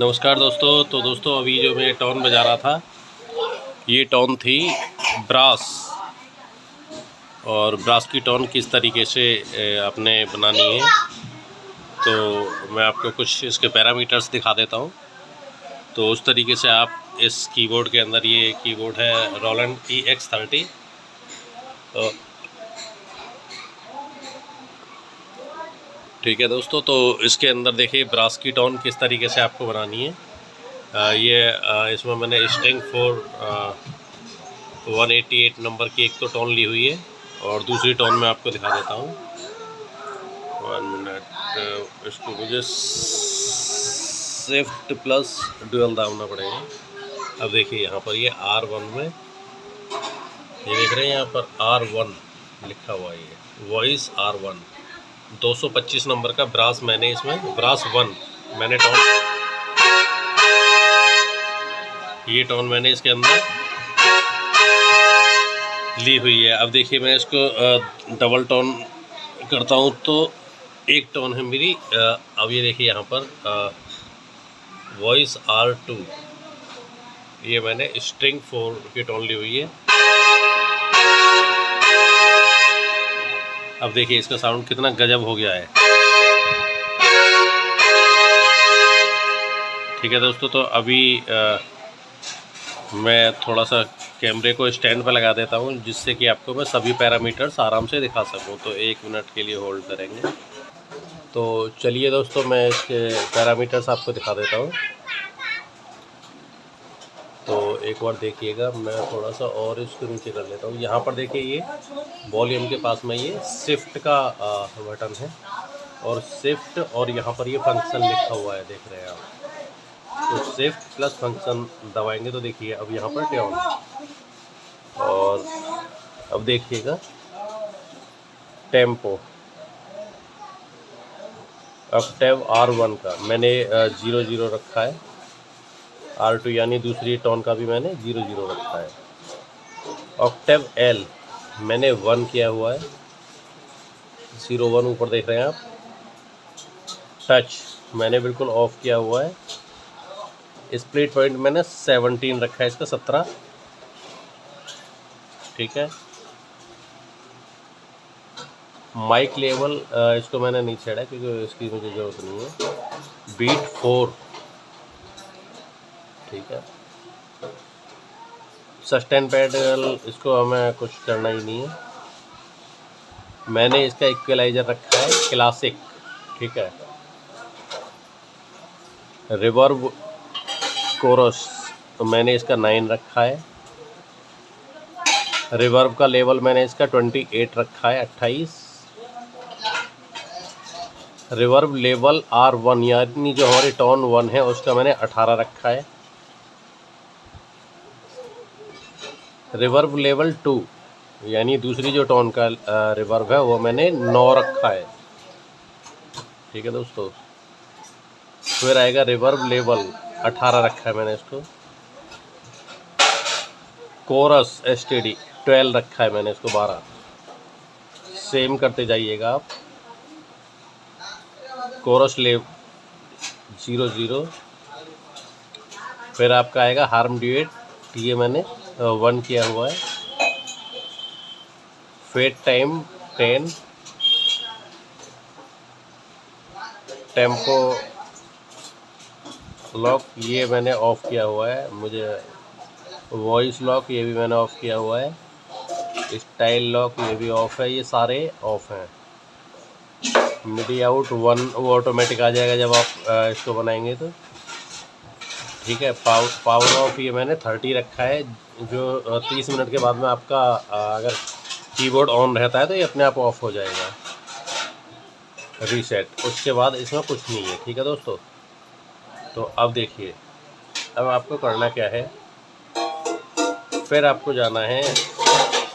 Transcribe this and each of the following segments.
नमस्कार दोस्तों। तो दोस्तों अभी जो मैं टोन बजा रहा था ये टोन थी ब्रास। और ब्रास की टोन किस तरीके से आपने बनानी है तो मैं आपको कुछ इसके पैरामीटर्स दिखा देता हूँ। तो उस तरीके से आप इस कीबोर्ड के अंदर, ये कीबोर्ड है रोलैंड EX30। ठीक है दोस्तों, तो इसके अंदर देखिए ब्रास की टोन किस तरीके से आपको बनानी है। इसमें मैंने स्ट्रिंग 188 नंबर की एक तो टोन ली हुई है और दूसरी टोन में आपको दिखा देता हूँ। 1 मिनट, इसको मुझे शिफ्ट प्लस ड्यूअल दाबना पड़ेगा। अब देखिए यहाँ पर ये R1 में, ये देख रहे हैं यहाँ पर R1 लिखा हुआ है, ये वॉइस R1 225 नंबर का ब्रास। मैंने इसमें ब्रास 1 मैंने टोन, ये टोन मैंने इसके अंदर ली हुई है। अब देखिए मैं इसको डबल टोन करता हूँ तो एक टोन है मेरी। अब ये देखिए यहाँ पर वॉइस R2, ये मैंने स्ट्रिंग 4 की टोन ली हुई है। अब देखिए इसका साउंड कितना गजब हो गया है। ठीक है दोस्तों, तो अभी मैं थोड़ा सा कैमरे को स्टैंड पर लगा देता हूँ जिससे कि आपको मैं सभी पैरामीटर्स आराम से दिखा सकूँ। तो 1 मिनट के लिए होल्ड करेंगे। तो चलिए दोस्तों, मैं इसके पैरामीटर्स आपको दिखा देता हूँ। तो एक बार देखिएगा, मैं थोड़ा सा और इसको नीचे कर लेता हूँ। यहाँ पर देखिए ये वॉल्यूम के पास में ये शिफ्ट का बटन है और शिफ्ट, और यहाँ पर ये फंक्शन लिखा हुआ है, देख रहे हैं आप। तो शिफ्ट प्लस फंक्शन दबाएंगे तो देखिए अब यहाँ पर ट्यून। और अब देखिएगा टेम्पो, ऑक्टेव R1 का मैंने 00 रखा है। R2 यानी दूसरी टोन का भी मैंने 00 रखा है। ऑक्टेव L मैंने 1 किया हुआ है, 01 ऊपर देख रहे हैं आप। टच मैंने बिल्कुल ऑफ किया हुआ है। स्प्लिट पॉइंट मैंने 17 रखा है, इसका 17। ठीक है। माइक लेवल इसको मैंने नहीं छेड़ा क्योंकि इसकी मुझे ज़रूरत नहीं है। बीट 4, ठीक है। सस्टेन पैडल, इसको हमें कुछ करना ही नहीं है। मैंने इसका इक्वलाइजर रखा है क्लासिक, ठीक है। रिवर्ब कोरस तो मैंने इसका 9 रखा है। रिवर्ब का लेवल मैंने इसका 28 रखा है, 28। रिवर्ब लेवल R1 यानी जो हमारी टोन 1 है उसका मैंने 18 रखा है। रिवर्ब लेवल 2 यानी दूसरी जो टोन का रिवर्ब है वो मैंने 9 रखा है। ठीक है दोस्तों। फिर आएगा रिवर्ब लेवल 18 रखा है मैंने इसको। कोरस STD 12 रखा है मैंने इसको, 12। सेम करते जाइएगा आप। कोरस लेव 00। फिर आपका आएगा हार्म ड्यूएट, ये मैंने 1 किया हुआ है। Fade time 10। टेम्पो लॉक ये मैंने ऑफ़ किया हुआ है। मुझे वॉइस लॉक ये भी मैंने ऑफ़ किया हुआ है। स्टाइल लॉक ये भी ऑफ़ है, ये सारे ऑफ़ हैं। मिडी आउट 1 वो ऑटोमेटिक आ जाएगा जब आप इसको बनाएंगे तो। ठीक है। पावर ऑफ ये मैंने 30 रखा है, जो 30 मिनट के बाद में आपका अगर कीबोर्ड ऑन रहता है तो ये अपने आप ऑफ हो जाएगा, रीसेट। उसके बाद इसमें कुछ नहीं है। ठीक है दोस्तों। तो अब देखिए, अब आपको करना क्या है। फिर आपको जाना है,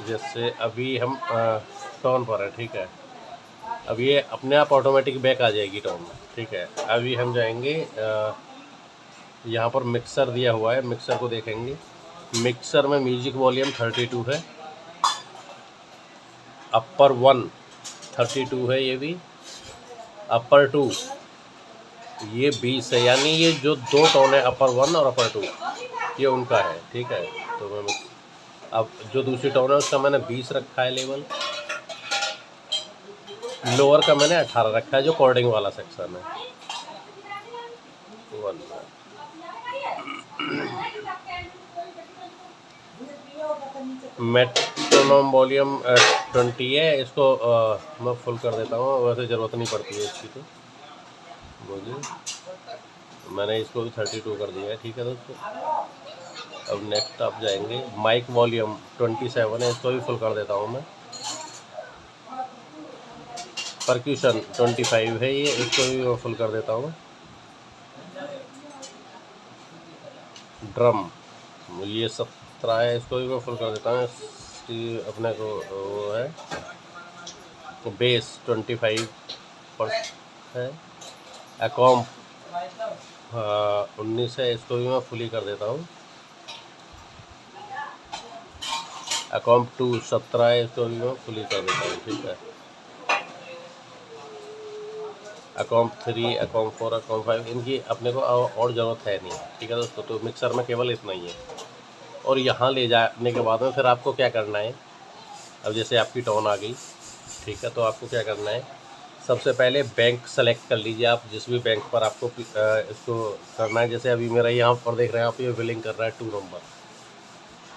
जैसे अभी हम टोन पर है, ठीक है। अब ये अपने आप ऑटोमेटिक बैक आ जाएगी टोन, ठीक है। अभी हम जाएंगे, यहाँ पर मिक्सर दिया हुआ है, मिक्सर को देखेंगे। मिक्सर में म्यूजिक वॉल्यूम 32 है। अपर 1 32 है, ये भी अपर 2 ये 20 है, यानी ये जो 2 टोन है अपर 1 और अपर 2 ये उनका है, ठीक है। तो मैं अब जो दूसरी टोन है उसका मैंने 20 रखा है लेवल, लोअर का मैंने 18 रखा है जो कॉर्डिंग वाला सेक्शन है। 1 मेट्रोनोम वॉल्यूम 20 है, इसको मैं फुल कर देता हूँ, वैसे ज़रूरत नहीं पड़ती है इसकी तो मुझे, मैंने इसको भी 32 कर दिया है, ठीक है दोस्तों। अब नेक्स्ट आप जाएंगे, माइक वॉल्यूम 27 है, इसको भी फुल कर देता हूँ मैं। परक्यूशन 25 है ये, इसको भी मैं फुल कर देता हूँ। ड्रम ये 17 है, इसको भी मैं फुल कर देता हूँ। इसकी अपने को वो है बेस 25 पर है। अकॉम्प 19 है, इसको भी मैं फुली कर देता हूँ। अकॉम्प 2 17 है, इसको भी मैं फुली कर देता हूँ, ठीक है। अकॉम्प 3, अकॉम्प 4, अकॉम्प 5 इनकी अपने को और ज़रूरत है नहीं, ठीक है दोस्तों। तो मिक्सर में केवल इतना ही है। और यहाँ ले जाने के बाद में फिर आपको क्या करना है, अब जैसे आपकी टोन आ गई, ठीक है, तो आपको क्या करना है, सबसे पहले बैंक सेलेक्ट कर लीजिए आप, जिस भी बैंक पर आपको इसको करना है। जैसे अभी मेरा यहाँ पर देख रहे हैं आप, ये बिलिंग कर रहा है 2 नंबर,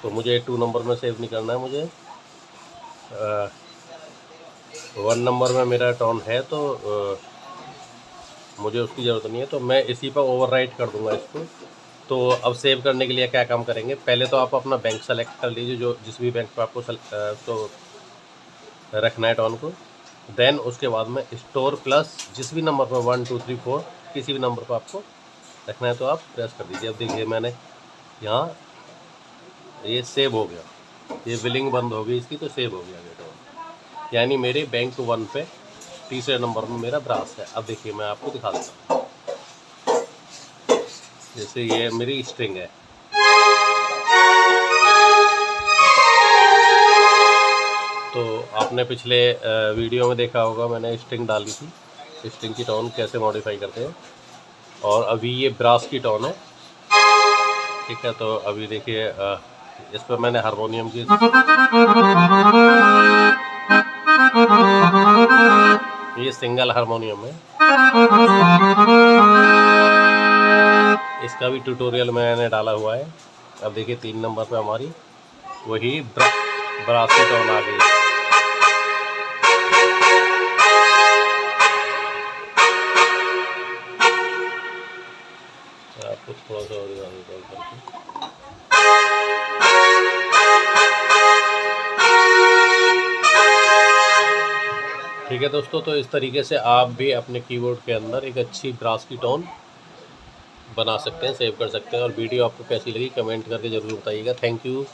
तो मुझे 2 नंबर में सेव नहीं करना है, मुझे 1 नंबर में मेरा टोन है, तो मुझे उसकी ज़रूरत नहीं है, तो मैं इसी पर ओवरराइट कर दूंगा इसको। तो अब सेव करने के लिए क्या काम करेंगे, पहले तो आप अपना बैंक सेलेक्ट कर लीजिए, जो जिस भी बैंक पर आपको तो रखना है टोन को। देन उसके बाद में स्टोर प्लस जिस भी नंबर पर 1 2 3 4 किसी भी नंबर पर आपको रखना है तो आप प्रेस कर दीजिए। अब देखिए मैंने यहाँ ये सेव हो गया, ये बिलिंग बंद हो गई इसकी, तो सेव हो गया ये टोन, यानी मेरे बैंक 1 पे तीसरे नंबर में मेरा ब्रास है। अब देखिए मैं आपको दिखा देता हूँ, जैसे ये मेरी स्ट्रिंग है, तो आपने पिछले वीडियो में देखा होगा मैंने स्ट्रिंग डाली थी, स्ट्रिंग की टोन कैसे मॉडिफाई करते हैं। और अभी ये ब्रास की टोन है, ठीक है। तो अभी देखिए इस पर मैंने हारमोनियम की, ये सिंगल हारमोनियम है, इसका भी ट्यूटोरियल मैंने डाला हुआ है। अब देखिए 3 नंबर पे हमारी वही ब्रास की टोन आ गई। आपको थोड़ा सा और दिखा देता हूँ करके। ठीक है दोस्तों, तो इस तरीके से आप भी अपने कीबोर्ड के अंदर एक अच्छी ब्रास की टोन बना सकते हैं, सेव कर सकते हैं। और वीडियो आपको कैसी लगी कमेंट करके ज़रूर बताइएगा। Thank you.